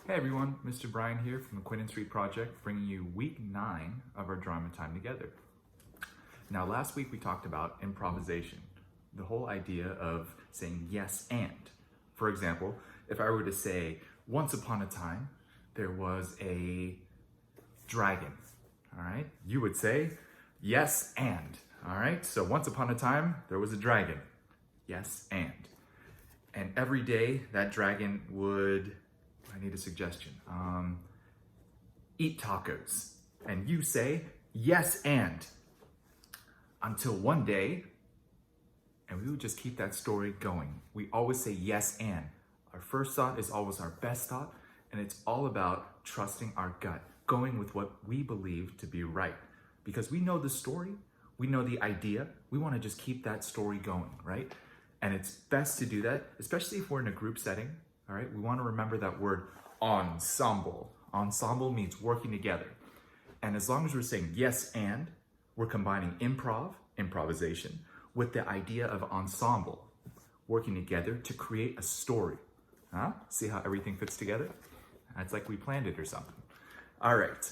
Hey everyone, Mr. Bryan here from the Quinn & Street Project, bringing you week 9 of our drama time together. Now last week we talked about improvisation, the whole idea of saying yes and. For example, if I were to say, once upon a time, there was a dragon, all right? You would say, yes and, all right? So once upon a time, there was a dragon, yes and. And every day that dragon would, I need a suggestion, eat tacos. And you say, yes and. Until one day, and we would just keep that story going. We always say yes and. Our first thought is always our best thought, and it's all about trusting our gut, going with what we believe to be right. Because we know the story, we know the idea, we want to just keep that story going, right? And it's best to do that, especially if we're in a group setting, all right? We want to remember that word ensemble. Ensemble means working together. And as long as we're saying yes and, we're combining improvisation, with the idea of ensemble, working together to create a story. Huh? See how everything fits together? It's like we planned it or something. All right.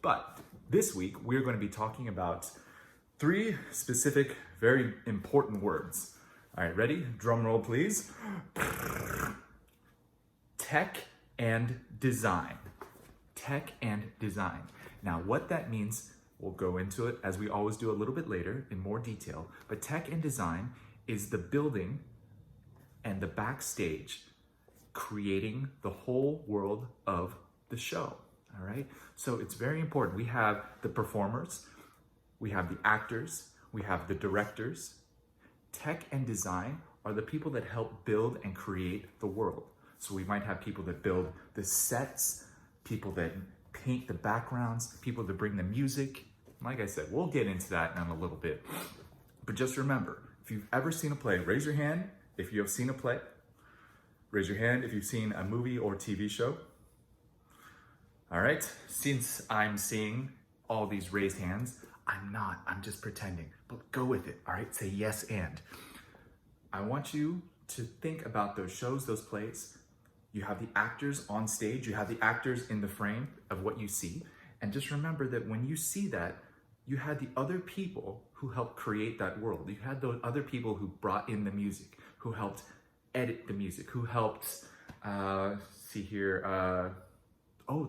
But this week, we're going to be talking about 3 specific, very important words. All right, ready? Drum roll, please. Tech and design. Tech and design. Now, what that means, we'll go into it as we always do a little bit later in more detail, but tech and design is the building and the backstage creating the whole world of the show, all right? So it's very important. We have the performers, we have the actors, we have the directors. Tech and design are the people that help build and create the world. So we might have people that build the sets, people that paint the backgrounds, people that bring the music. Like I said, we'll get into that in a little bit. But just remember, if you've ever seen a play, raise your hand if you have seen a play. Raise your hand if you've seen a movie or TV show. All right, since I'm seeing all these raised hands, I'm just pretending, but go with it, all right? Say yes and. I want you to think about those shows, those plays. You have the actors on stage, you have the actors in the frame of what you see, and just remember that when you see that, you had the other people who helped create that world. You had those other people who brought in the music, who helped edit the music, who helped, the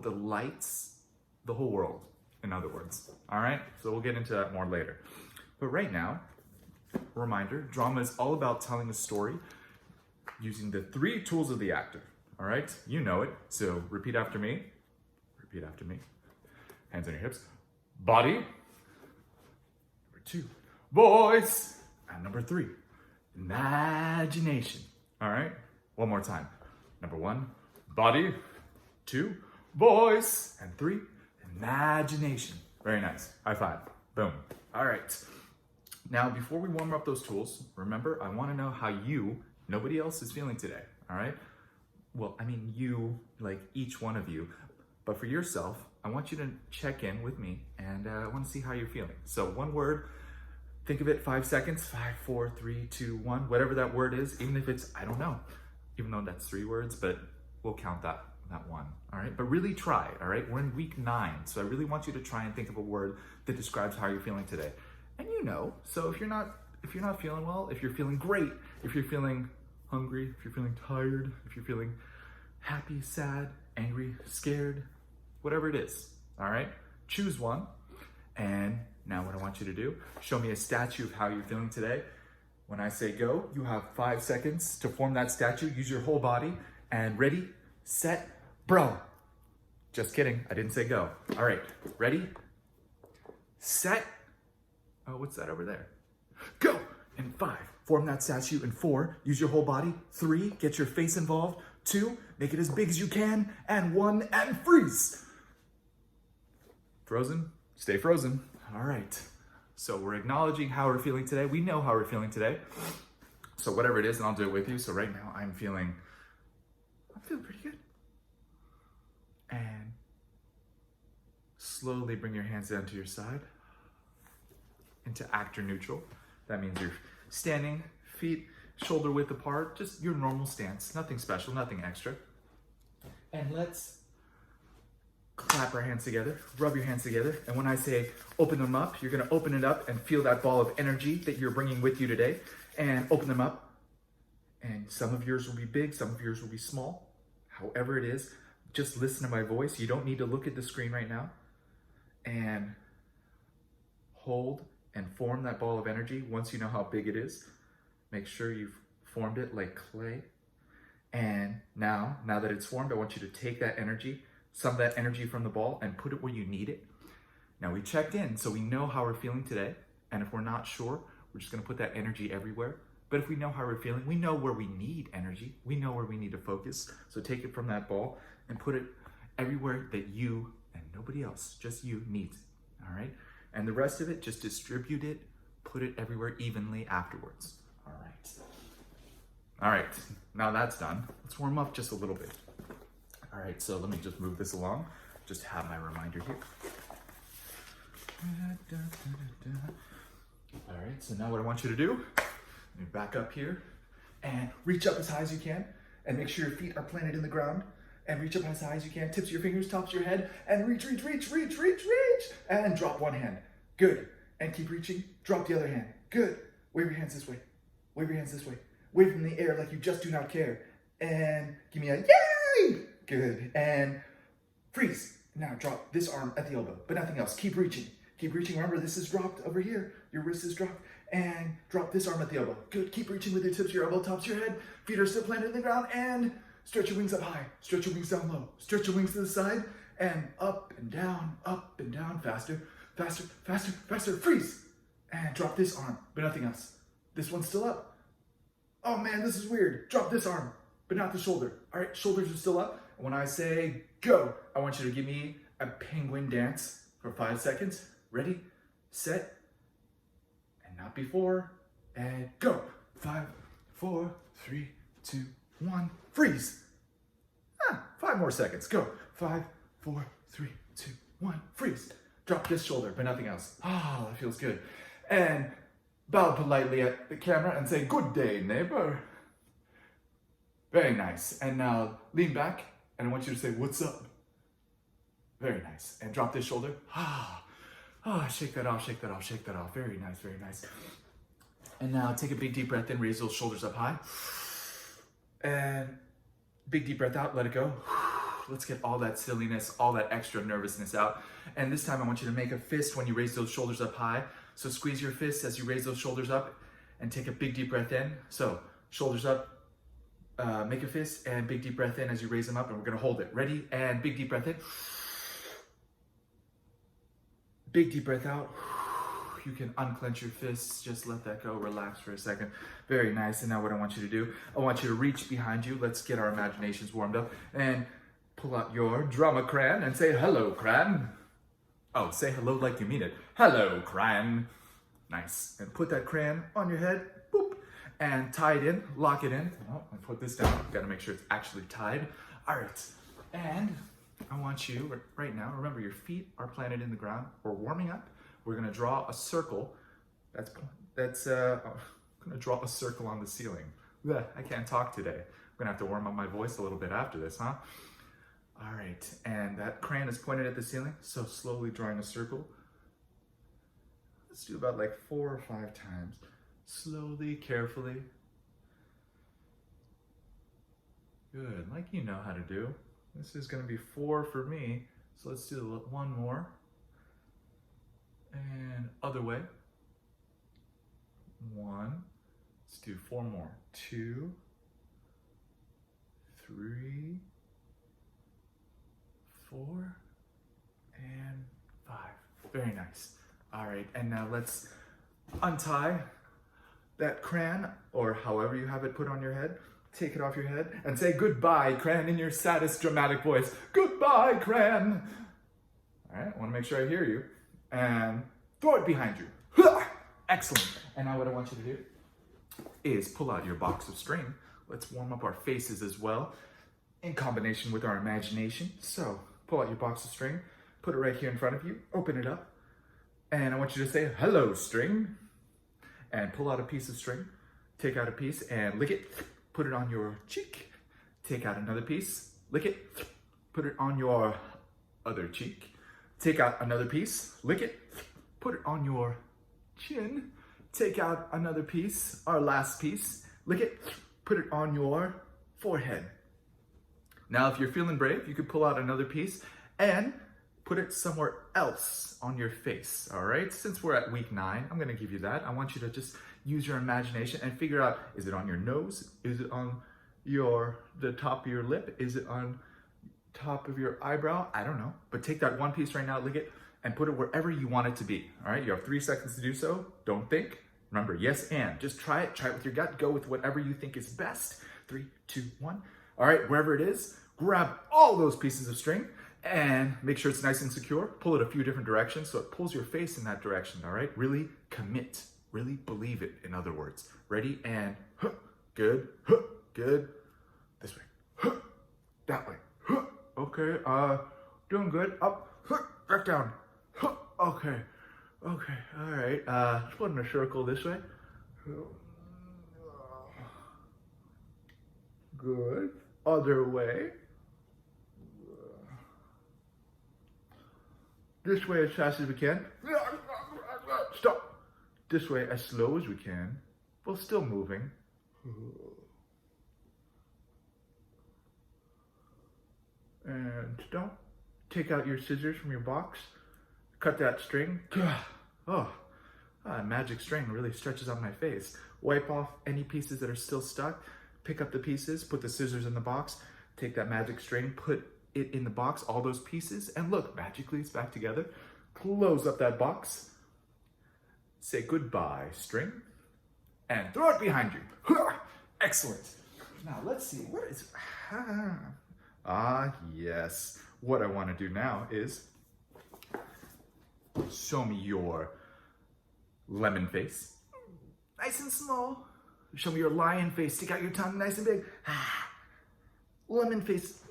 lights, the whole world, in other words, all right? So we'll get into that more later. But right now, reminder, drama is all about telling a story using the 3 tools of the actor, all right? You know it, so repeat after me. Repeat after me. Hands on your hips. Body. Number 2, voice. And number 3, imagination, all right? One more time. Number 1, body. 2, voice. And 3, imagination. Very nice. High five. Boom. All right. Now, before we warm up those tools, remember, I want to know how nobody else is feeling today, all right? Well, I mean you, like each one of you, but for yourself, I want you to check in with me and I want to see how you're feeling. So one word, think of it, 5 seconds, 5, 4, 3, 2, 1, whatever that word is, even if it's, I don't know, even though that's 3 words, but we'll count that one, all right? But really try, all right? We're in week 9, so I really want you to try and think of a word that describes how you're feeling today. And so if you're not feeling well, if you're feeling great, if you're feeling hungry, if you're feeling tired, if you're feeling happy, sad, angry, scared, whatever it is, all right? Choose one. And now what I want you to do, show me a statue of how you're feeling today. When I say go, you have 5 seconds to form that statue. Use your whole body. And ready, set, bro. Just kidding, I didn't say go. All right, ready, set. Oh, what's that over there? Go! And 5, form that statue. And 4, use your whole body. 3, get your face involved. 2, make it as big as you can. And 1, and freeze. Frozen? Stay frozen. All right. So we're acknowledging how we're feeling today. We know how we're feeling today. So whatever it is, and I'll do it with you. So right now I'm feeling pretty good. And slowly bring your hands down to your side into actor neutral. That means you're standing, feet shoulder width apart, just your normal stance, nothing special, nothing extra. And let's clap our hands together, rub your hands together. And when I say open them up, you're gonna open it up and feel that ball of energy that you're bringing with you today. And open them up. And some of yours will be big, some of yours will be small. However it is, just listen to my voice. You don't need to look at the screen right now. And hold and form that ball of energy. Once you know how big it is, make sure you've formed it like clay. And now that it's formed, I want you to take that energy, some of that energy from the ball, and put it where you need it. Now we checked in, so we know how we're feeling today. And if we're not sure, we're just gonna put that energy everywhere. But if we know how we're feeling, we know where we need energy. We know where we need to focus. So take it from that ball and put it everywhere that you and nobody else, just you, needs it, all right? And the rest of it, just distribute it, put it everywhere evenly afterwards, all right? All right, now that's done. Let's warm up just a little bit. All right, so let me just move this along. Just have my reminder here. All right, so now what I want you to do, let me back up here and reach up as high as you can and make sure your feet are planted in the ground and reach up as high as you can. Tips of your fingers, tops of your head, and reach, and drop one hand. Good. And keep reaching, drop the other hand. Good. Wave your hands this way. Wave your hands this way. Wave them in the air like you just do not care. And give me a yay! Good. And freeze. Now drop this arm at the elbow, but nothing else. Keep reaching. Keep reaching. Remember, this is dropped over here. Your wrist is dropped. And drop this arm at the elbow. Good. Keep reaching with your tips of your elbow, tops of your head. Feet are still planted in the ground. And stretch your wings up high. Stretch your wings down low. Stretch your wings to the side. And up and down, faster, faster, faster, faster. Freeze. And drop this arm, but nothing else. This one's still up. Oh man, this is weird. Drop this arm, but not the shoulder. All right, shoulders are still up. And when I say go, I want you to give me a penguin dance for 5 seconds. Ready, set, and not before, and go. 5, 4, 3, 2, 1, freeze. 5 more seconds, go. 5, 4, 3, 2, 1, freeze. Drop this shoulder, but nothing else. That feels good. And bow politely at the camera and say, good day, neighbor. Very nice. And now lean back, and I want you to say, what's up? Very nice. And drop this shoulder. Shake that off, shake that off, shake that off. Very nice, very nice. And now take a big deep breath in, raise those shoulders up high. And big deep breath out, let it go. Let's get all that silliness, all that extra nervousness out. And this time I want you to make a fist when you raise those shoulders up high. So squeeze your fists as you raise those shoulders up and take a big deep breath in. So shoulders up, make a fist and big deep breath in as you raise them up, and we're gonna hold it. Ready? And big deep breath in. Big deep breath out. You can unclench your fists, just let that go, relax for a second. Very nice. And now what I want you to do, I want you to reach behind you. Let's get our imaginations warmed up and pull out your drama crayon and say, hello, crayon. Oh, say hello like you mean it. Hello, crayon. Nice. And put that crayon on your head, boop, and tie it in, lock it in. Oh, and put this down. Got to make sure it's actually tied. All right. And I want you right now, remember your feet are planted in the ground. We're warming up. We're going to draw a circle. I'm going to draw a circle on the ceiling. Ugh, I can't talk today. I'm going to have to warm up my voice a little bit after this, huh? All right, and that crayon is pointed at the ceiling, so slowly drawing a circle. Let's do about like 4 or 5 times. Slowly, carefully. Good, like you know how to do. This is gonna be 4 for me, so let's do 1 more. And other way. 1, let's do 4 more. 2, 3, 4, and 5. Very nice. All right, and now let's untie that crayon, or however you have it put on your head. Take it off your head and say goodbye, crayon, in your saddest dramatic voice. Goodbye, crayon. All right, I want to make sure I hear you. And throw it behind you. Excellent. And now what I want you to do is pull out your box of string. Let's warm up our faces as well in combination with our imagination. So pull out your box of string, put it right here in front of you, open it up, and I want you to say, hello, string, and pull out a piece of string, take out a piece and lick it, put it on your cheek, take out another piece, lick it, put it on your other cheek. Take out another piece, lick it, put it on your chin. Take out another piece, our last piece, lick it, put it on your forehead. Now, if you're feeling brave, you could pull out another piece and put it somewhere else on your face, all right? Since we're at week 9, I'm gonna give you that. I want you to just use your imagination and figure out, is it on your nose? Is it on the top of your lip? Is it on top of your eyebrow? I don't know. But take that one piece right now, lick it, and put it wherever you want it to be, all right? You have 3 seconds to do so. Don't think. Remember, yes and. Just try it with your gut. Go with whatever you think is best. 3, 2, 1. All right, wherever it is, grab all those pieces of string and make sure it's nice and secure. Pull it a few different directions so it pulls your face in that direction, all right? Really commit. Really believe it, in other words. Ready? And good, good. This way, that way. Okay, doing good. Up, back down. Okay, all right. Let's put in a circle this way. Good. Other way. This way as fast as we can. Stop. This way as slow as we can, while still moving. And stop. Take out your scissors from your box. Cut that string. Magic string really stretches on my face. Wipe off any pieces that are still stuck. Pick up the pieces, put the scissors in the box, take that magic string, put it in the box, all those pieces, and look, magically it's back together. Close up that box. Say goodbye, string, and throw it behind you. Excellent. Now let's see, what is... yes. What I want to do now is show me your lemon face. Nice and small. Show me your lion face. Stick out your tongue nice and big. Lemon face.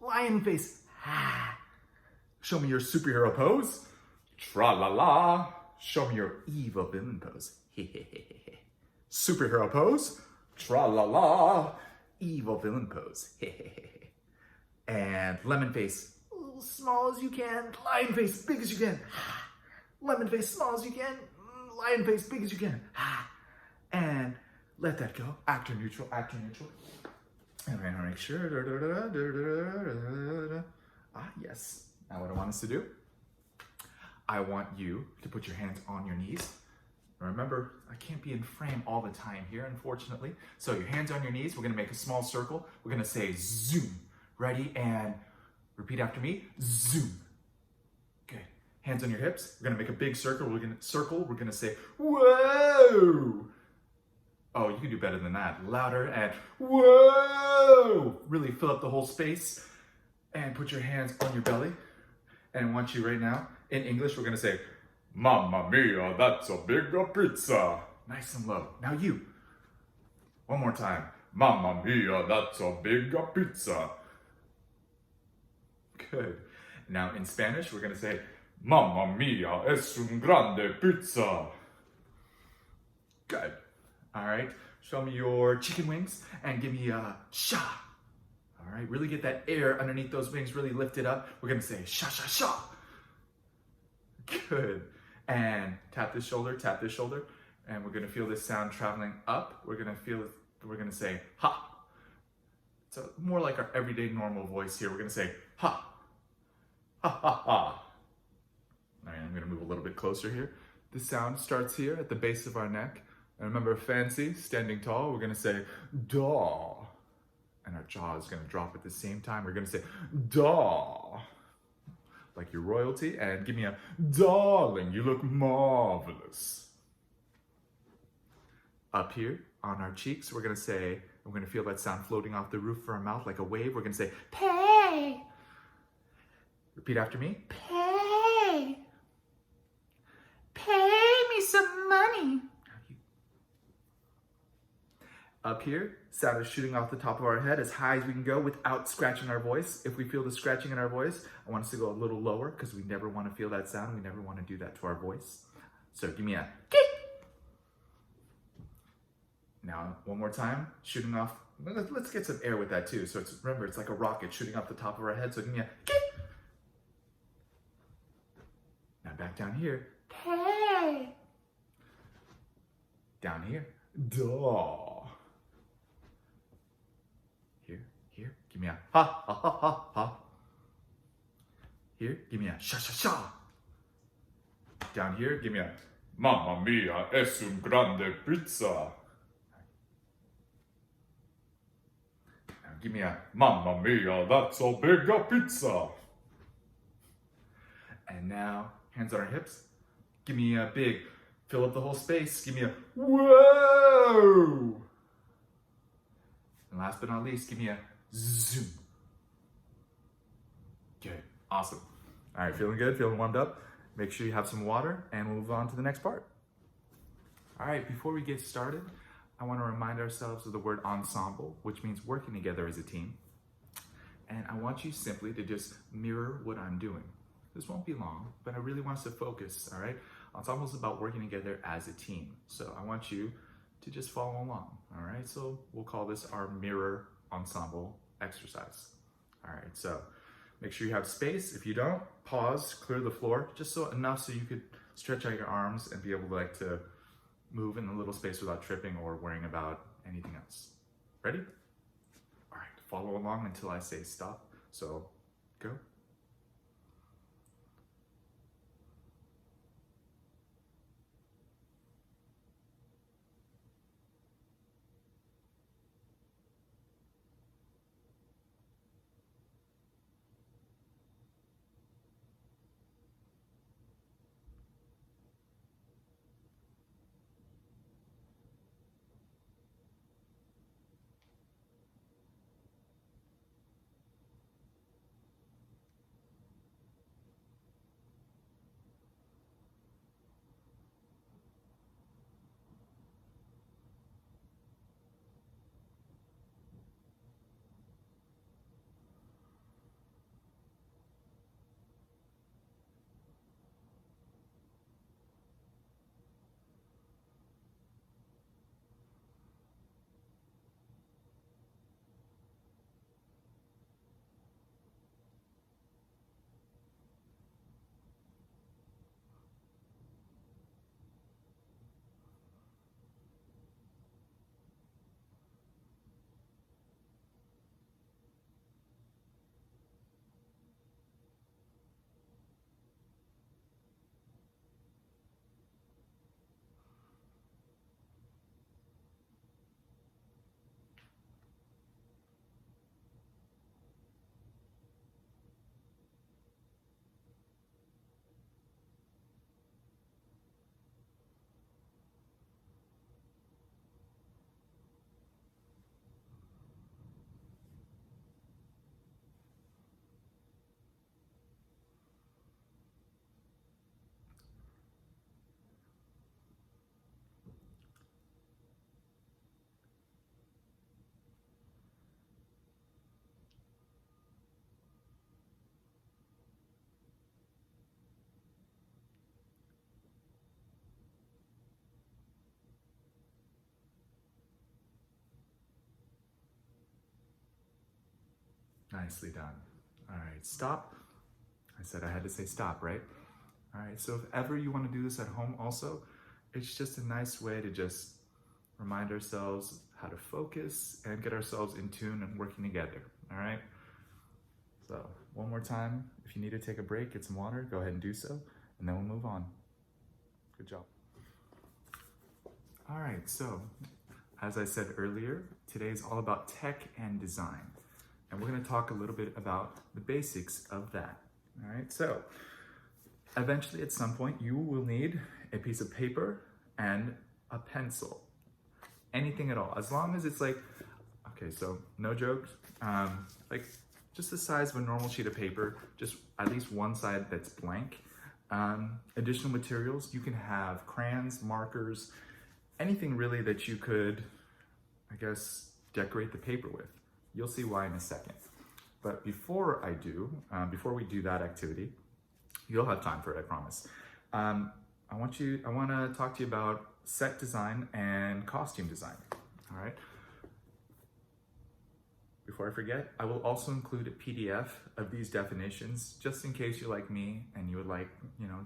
Lion face. Show me your superhero pose. Tra-la-la. Show me your evil villain pose. Superhero pose. Tra-la-la. Evil villain pose. And lemon face. Small as you can. Lion face, big as you can. Lemon face, small as you can. Lion face, big as you can. And let that go. Actor neutral, actor neutral. And we're gonna make sure. Yes. Now what I want us to do, I want you to put your hands on your knees. Remember, I can't be in frame all the time here, unfortunately. So your hands on your knees, we're gonna make a small circle. We're gonna say zoom. Ready? And repeat after me, zoom. Good. Hands on your hips. We're gonna make a big circle. We're gonna say, whoa. Oh, you can do better than that. Louder and whoa. Really fill up the whole space and put your hands on your belly. And I want you right now, in English, we're gonna say, Mamma mia, that's a big pizza. Nice and low. Now you. One more time. Mamma mia, that's a big pizza. Good. Now in Spanish, we're gonna say, Mamma mia, es un grande pizza. Good. All right. Show me your chicken wings and give me a sha. All right. Really get that air underneath those wings. Really lift it up. We're gonna say sha sha sha. Good. And tap this shoulder, and we're gonna feel this sound traveling up. We're gonna feel it. We're gonna say ha. So more like our everyday normal voice here. We're gonna say ha. Ha ha ha. All right, I'm gonna move a little bit closer here. The sound starts here at the base of our neck. And remember, fancy, standing tall, we're gonna say daw. And our jaw is gonna drop at the same time. We're gonna say daw. Like your royalty. And give me a darling, you look marvelous. Up here on our cheeks, we're gonna say, we're gonna feel that sound floating off the roof of our mouth like a wave. We're gonna say, pay. Repeat after me. Pay. Pay me some money. Up here, sound is shooting off the top of our head as high as we can go without scratching our voice. If we feel the scratching in our voice, I want us to go a little lower because we never want to feel that sound. We never want to do that to our voice. So give me a kick. Now, one more time, shooting off. Let's get some air with that too. So remember, it's like a rocket shooting off the top of our head. So give me a kick. Now back down here. Hey. Down here. Daw. Here, give me a ha, ha, ha, ha, ha. Here, give me a sha, sha, sha. Down here, give me a Mamma mia, es un grande pizza. Now give me a Mamma mia, that's a big pizza. And now, hands on our hips. Give me a big, fill up the whole space. Give me a whoa. And last but not least, give me a zoom. Good, awesome. All right, feeling good, feeling warmed up? Make sure you have some water and we'll move on to the next part. All right, before we get started, I want to remind ourselves of the word ensemble, which means working together as a team. And I want you simply to just mirror what I'm doing. This won't be long, but I really want us to focus, all right? Ensemble is about working together as a team. So I want you to just follow along, all right? So we'll call this our mirror ensemble exercise. All right, so make sure you have space. If you don't, pause, clear the floor, just so enough so you could stretch out your arms and be able to move in the little space without tripping or worrying about anything else. Ready? All right, follow along until I say stop. So go. Nicely done. All right, stop. I said I had to say stop, right? All right, so if ever you want to do this at home also, it's just a nice way to just remind ourselves how to focus and get ourselves in tune and working together, all right? So one more time, if you need to take a break, get some water, go ahead and do so, and then we'll move on. Good job. All right, so as I said earlier, today is all about tech and design. And we're gonna talk a little bit about the basics of that. All right, so eventually at some point you will need a piece of paper and a pencil. Anything at all, as long as it's like, okay, so no jokes, like just the size of a normal sheet of paper, just at least one side that's blank. Additional materials, you can have crayons, markers, anything really that you could, I guess, decorate the paper with. You'll see why in a second. But before we do that activity, you'll have time for it, I promise. I want to talk to you about set design and costume design. All right. Before I forget, I will also include a PDF of these definitions, just in case you're like me and you would like,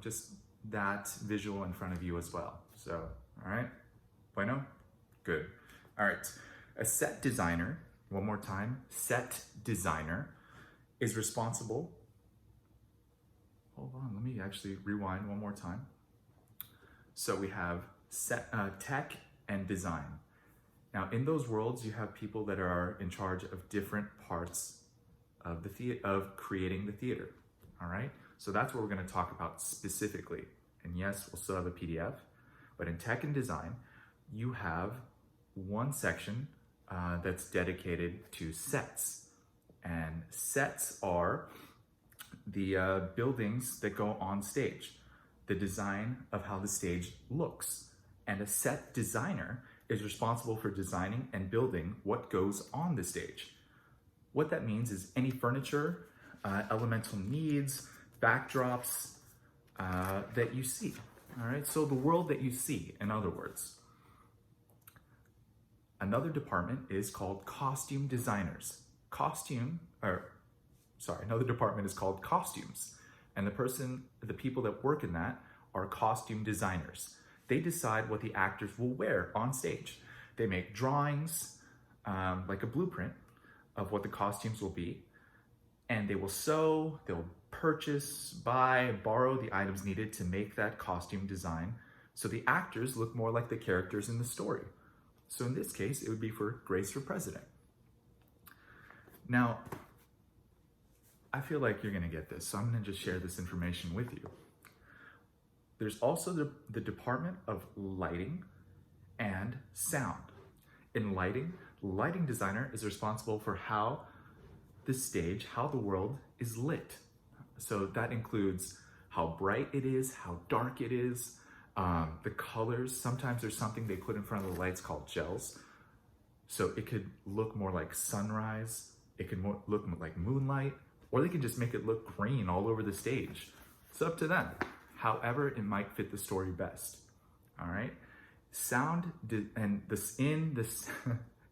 just that visual in front of you as well. So, all right, bueno? Good. All right, a set designer, one more time, set designer is responsible. Hold on, let me actually rewind one more time. So we have tech and design. Now, in those worlds, you have people that are in charge of different parts of of creating the theater. All right, so that's what we're going to talk about specifically. And yes, we'll still have a PDF, but in tech and design, you have one section that's dedicated to sets, and sets are the buildings that go on stage, the design of how the stage looks, and a set designer is responsible for designing and building what goes on the stage. What that means is any furniture, elemental needs, backdrops that you see. All right, so the world that you see, in other words. Another department is called costume designers. Another department is called costumes. And the people that work in that are costume designers. They decide what the actors will wear on stage. They make drawings, like a blueprint of what the costumes will be, and they will sew, they'll purchase, buy, borrow the items needed to make that costume design so the actors look more like the characters in the story. So in this case, it would be for Grace for President. Now, I feel like you're gonna get this, so I'm gonna just share this information with you. There's also the Department of Lighting and Sound. In lighting designer is responsible for how the stage, how the world is lit. So that includes how bright it is, how dark it is, the colors. Sometimes there's something they put in front of the lights called gels. So it could look more like sunrise, it could look like moonlight, or they can just make it look green all over the stage. It's up to them. However, it might fit the story best. All right.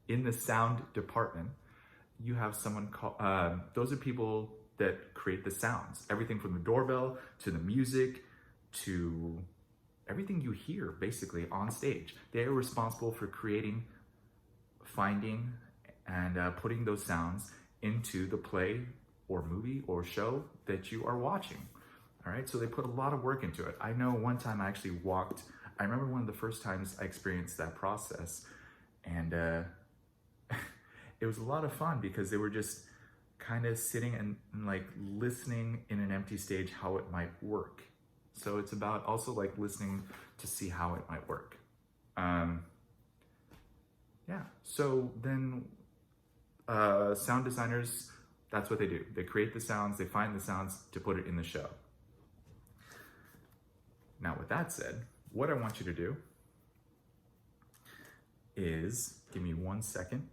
In the sound department, you have someone called. Those are people that create the sounds. Everything from the doorbell to the music to everything you hear, basically on stage. They are responsible for creating, finding, and putting those sounds into the play or movie or show that you are watching. All right, so they put a lot of work into it. I know one time I actually I remember one of the first times I experienced that process, and it was a lot of fun because they were just kind of sitting and like listening in an empty stage how it might work. So it's about also like listening to see how it might work. So then sound designers, that's what they do. They create the sounds, they find the sounds to put it in the show. Now, with that said, what I want you to do is, give me 1 second.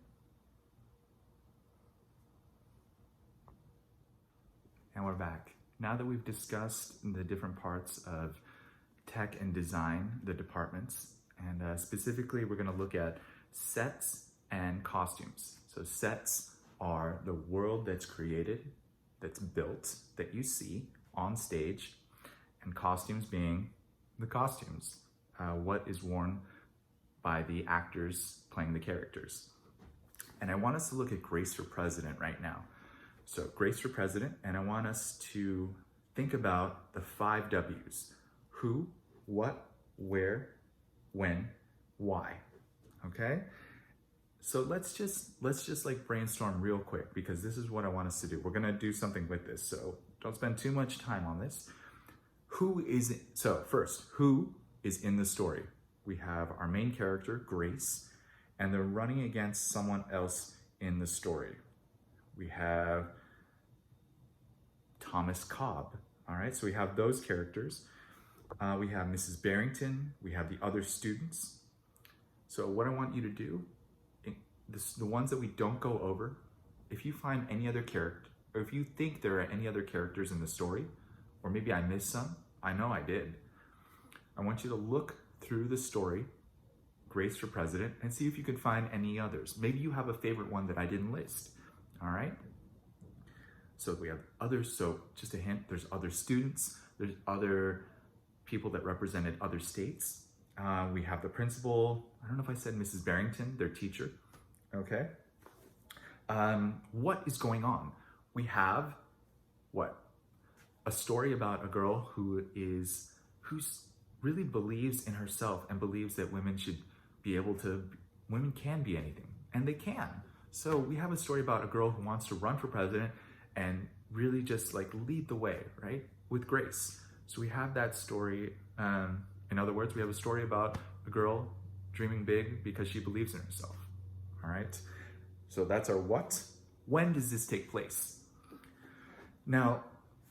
And we're back. Now that we've discussed the different parts of tech and design, the departments, and specifically we're gonna look at sets and costumes. So sets are the world that's created, that's built, that you see on stage, and costumes being the costumes, what is worn by the actors playing the characters. And I want us to look at Grace for President right now. So Grace for President, and I want us to think about the 5 W's: who, what, where, when, why. Okay? So let's just like brainstorm real quick, because this is what I want us to do. We're gonna do something with this, so don't spend too much time on this. First, who is in the story? We have our main character, Grace, and they're running against someone else in the story. We have Thomas Cobb. All right, so we have those characters. We have Mrs. Barrington. We have the other students. So what I want you to do, the ones that we don't go over, if you find any other character, or if you think there are any other characters in the story, or maybe I missed some, I know I did. I want you to look through the story Grace for president, and see if you can find any others. Maybe you have a favorite one that I didn't list. All right? So we have others. So just a hint, there's other students, there's other people that represented other states. We have the principal, I don't know if I said Mrs. Barrington, their teacher. Okay? What is going on? We have what? A story about a girl who really believes in herself and believes that women can be anything, and they can. So we have a story about a girl who wants to run for president and really just like lead the way, right? With grace. So we have that story. In other words, we have a story about a girl dreaming big because she believes in herself. All right. So that's our what. When does this take place? Now,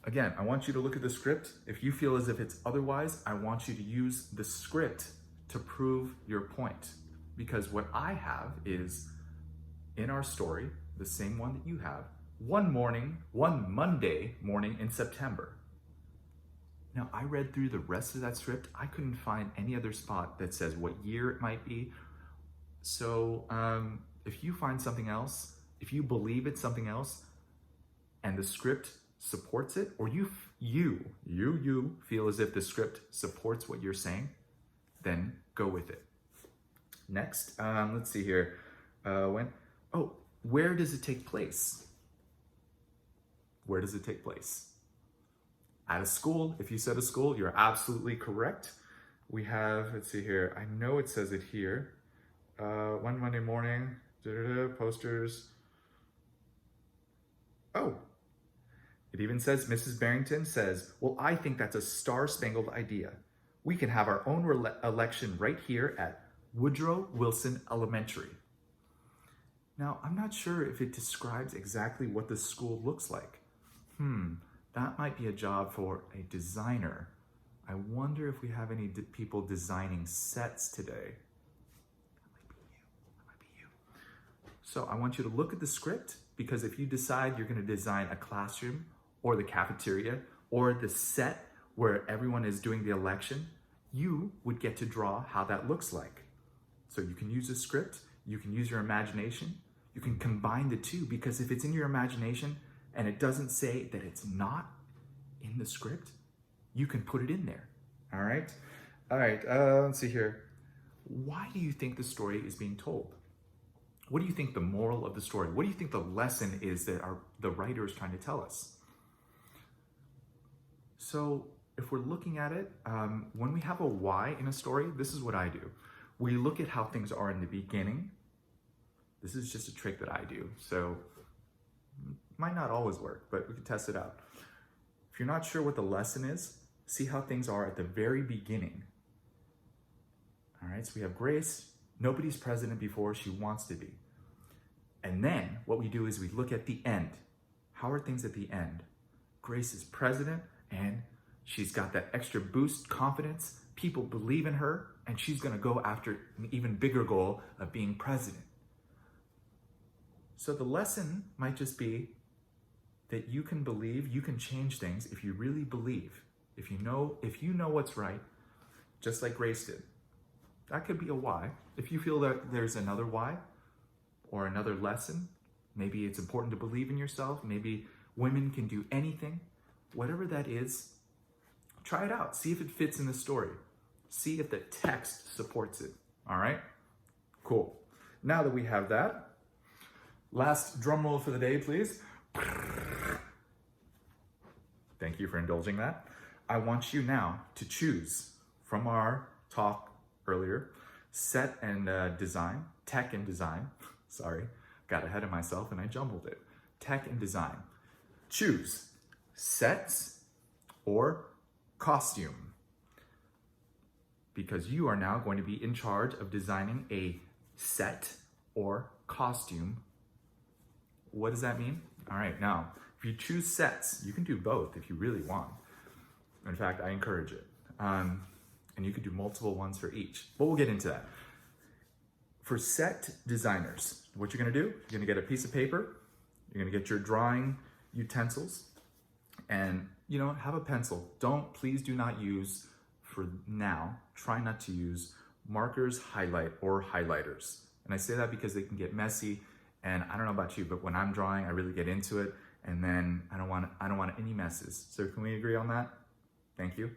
again, I want you to look at the script. If you feel as if it's otherwise, I want you to use the script to prove your point. Because what I have is, in our story, the same one that you have, one Monday morning in September. Now, I read through the rest of that script. I couldn't find any other spot that says what year it might be. So if you find something else, if you believe it's something else, and the script supports it, or you feel as if the script supports what you're saying, then go with it. Next, let's see here. Where does it take place? Where does it take place? At a school. If you said a school, you're absolutely correct. We have, let's see here. I know it says it here. One Monday morning, posters. Oh, it even says, Mrs. Barrington says, well, I think that's a star-spangled idea. We can have our own election right here at Woodrow Wilson Elementary. Now, I'm not sure if it describes exactly what the school looks like. That might be a job for a designer. I wonder if we have any people designing sets today. That might be you. So I want you to look at the script, because if you decide you're going to design a classroom or the cafeteria or the set where everyone is doing the election, you would get to draw how that looks like. So you can use a script, you can use your imagination, you can combine the two, because if it's in your imagination and it doesn't say that it's not in the script, you can put it in there. All right, let's see here. Why do you think the story is being told? What do you think the moral of the story? What do you think the lesson is that the writer is trying to tell us? So if we're looking at it, when we have a why in a story, this is what I do. We look at how things are in the beginning. This is just a trick that I do. So might not always work, but we can test it out. If you're not sure what the lesson is, see how things are at the very beginning. All right, so we have Grace. Nobody's president before, she wants to be. And then what we do is we look at the end. How are things at the end? Grace is president and she's got that extra boost, confidence. People believe in her and she's gonna go after an even bigger goal of being president. So the lesson might just be that you can believe, you can change things if you really believe. If you know what's right, just like Grace did. That could be a why. If you feel that there's another why or another lesson, maybe it's important to believe in yourself, maybe women can do anything, whatever that is, try it out. See if it fits in the story. See if the text supports it. All right? Cool. Now that we have that, last drum roll for the day, please. Thank you for indulging that. I want you now to choose from our talk earlier, set and design, tech and design. Sorry, got ahead of myself and I jumbled it. Tech and design. Choose sets or costume, because you are now going to be in charge of designing a set or costume. What does that mean? All right, now, if you choose sets, you can do both if you really want. In fact, I encourage it. And you could do multiple ones for each, but we'll get into that. For set designers, what you're gonna do, you're gonna get a piece of paper, you're gonna get your drawing utensils, and have a pencil. Please do not use, for now, try not to use markers highlight or highlighters. And I say that because they can get messy, and I don't know about you, but when I'm drawing, I really get into it, and then I don't want any messes. So can we agree on that? Thank you.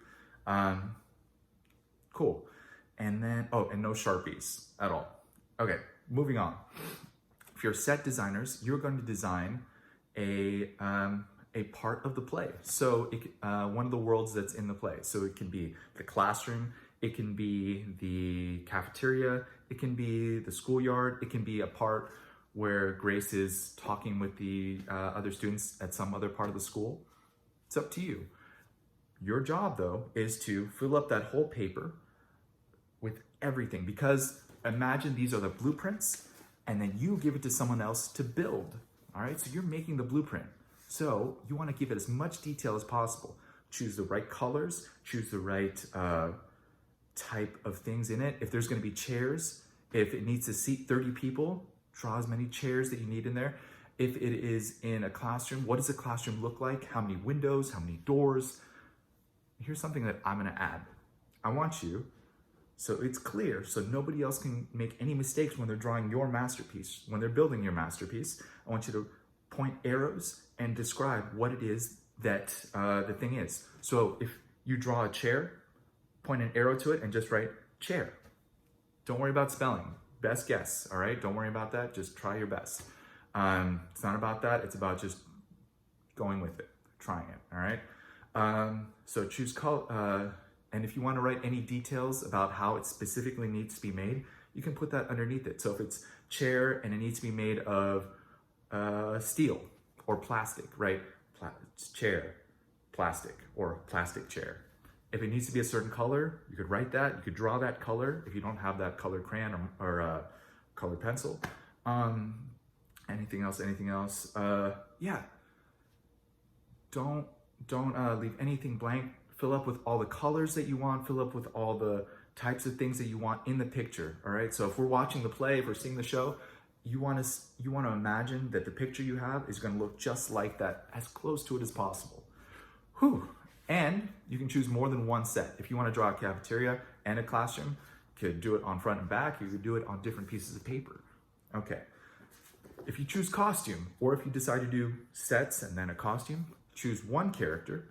Cool. And then, oh, and no Sharpies at all. Okay, moving on. If you're set designers, you're going to design a part of the play. So one of the worlds that's in the play. So it can be the classroom, it can be the cafeteria, it can be the schoolyard, it can be a part where Grace is talking with the other students at some other part of the school. It's up to you. Your job, though, is to fill up that whole paper with everything, because imagine these are the blueprints, and then you give it to someone else to build. All right, so you're making the blueprint. So you want to give it as much detail as possible. Choose the right colors, choose the right type of things in it. If there's going to be chairs, if it needs to seat 30 people, draw as many chairs that you need in there. If it is in a classroom, what does the classroom look like? How many windows, how many doors? Here's something that I'm going to add. I want you, so it's clear, so nobody else can make any mistakes when they're drawing your masterpiece. When they're building your masterpiece, I want you to point arrows and describe what it is that the thing is. So if you draw a chair, point an arrow to it and just write chair. Don't worry about spelling. Best guess, all right? Don't worry about that. Just try your best. It's not about that. It's about just going with it, trying it, all right? So choose color, and if you want to write any details about how it specifically needs to be made, you can put that underneath it. So if it's chair and it needs to be made of steel or plastic, right? Chair, plastic, or plastic chair. If it needs to be a certain color, you could write that. You could draw that color if you don't have that colored crayon or colored pencil. Anything else? Yeah. Don't leave anything blank. Fill up with all the colors that you want. Fill up with all the types of things that you want in the picture. All right. So if we're watching the play, if we're seeing the show, you want to imagine that the picture you have is going to look just like that, as close to it as possible. Whew. And you can choose more than one set. If you want to draw a cafeteria and a classroom, you could do it on front and back. You could do it on different pieces of paper. Okay. If you choose costume, or if you decide to do sets and then a costume, choose one character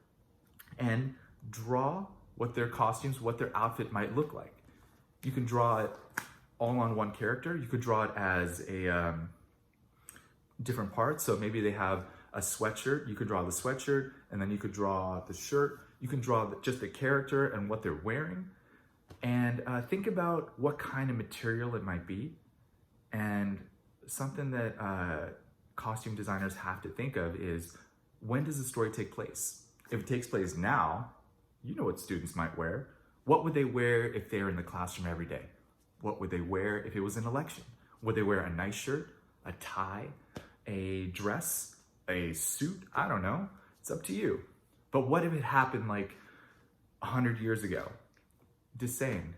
and draw what their costumes, what their outfit might look like. You can draw it all on one character. You could draw it as a different parts. So maybe they have a sweatshirt. You could draw the sweatshirt, and then you could draw the shirt. You can draw just the character and what they're wearing. And think about what kind of material it might be. And something that costume designers have to think of is, when does the story take place? If it takes place now, you know what students might wear. What would they wear if they're in the classroom every day? What would they wear if it was an election? Would they wear a nice shirt, a tie, a dress, a suit? I don't know. It's up to you. But what if it happened like 100 years ago? Just saying,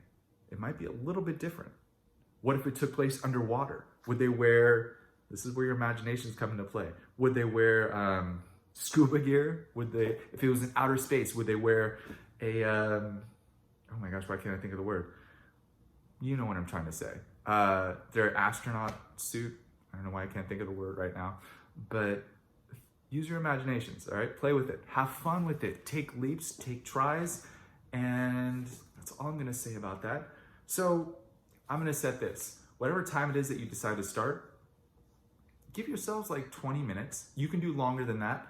it might be a little bit different. What if it took place underwater? Would they wear, this is where your imaginations come into play. Would they wear scuba gear? Would they, if it was in outer space, would they wear a, oh my gosh, why can't I think of the word? You know what I'm trying to say. Their astronaut suit. I don't know why I can't think of the word right now, but use your imaginations, all right? Play with it. Have fun with it. Take leaps, take tries, and that's all I'm gonna say about that. So I'm gonna set this. Whatever time it is that you decide to start, give yourselves like 20 minutes. You can do longer than that,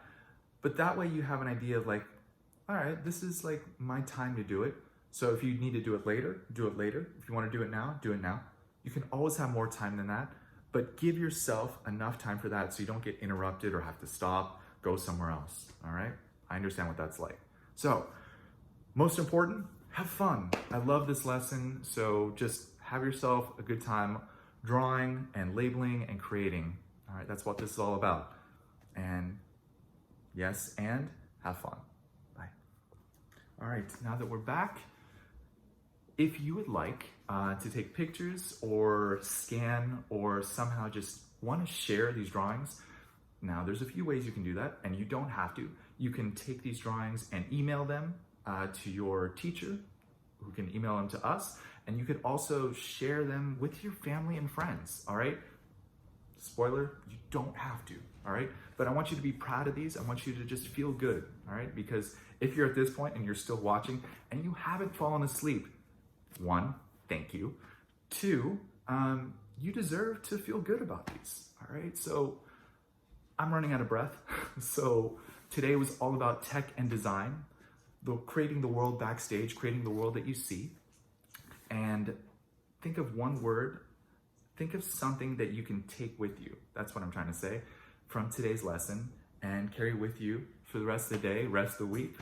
but that way you have an idea of like, all right, this is like my time to do it. So if you need to do it later, do it later. If you want to do it now, do it now. You can always have more time than that, but give yourself enough time for that so you don't get interrupted or have to stop, go somewhere else, all right? I understand what that's like. So, most important, have fun. I love this lesson, so just have yourself a good time drawing and labeling and creating. All right, that's what this is all about. And yes, and have fun. Bye. All right, now that we're back, if you would like to take pictures or scan or somehow just want to share these drawings, now there's a few ways you can do that, and you don't have to. You can take these drawings and email them to your teacher, who can email them to us. And you could also share them with your family and friends, all right? Spoiler, you don't have to, all right? But I want you to be proud of these. I want you to just feel good, all right? Because if you're at this point and you're still watching and you haven't fallen asleep, 1, thank you. 2, you deserve to feel good about these, all right? So I'm running out of breath. So today was all about tech and design, creating the world backstage, creating the world that you see. And think of one word, think of something that you can take with you. That's what I'm trying to say from today's lesson and carry with you for the rest of the day, rest of the week,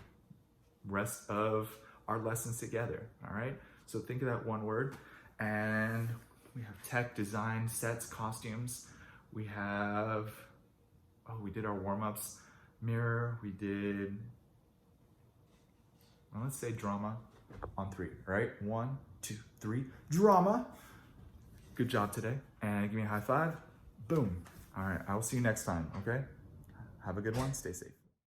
rest of our lessons together, all right? So think of that one word. And we have tech, design, sets, costumes. We have, we did our warm-ups, mirror, we did, well, let's say drama on 3, right? 1, 2, 3, drama. Good job today. And give me a high five. Boom. All right, I will see you next time, okay? Have a good one. Stay safe.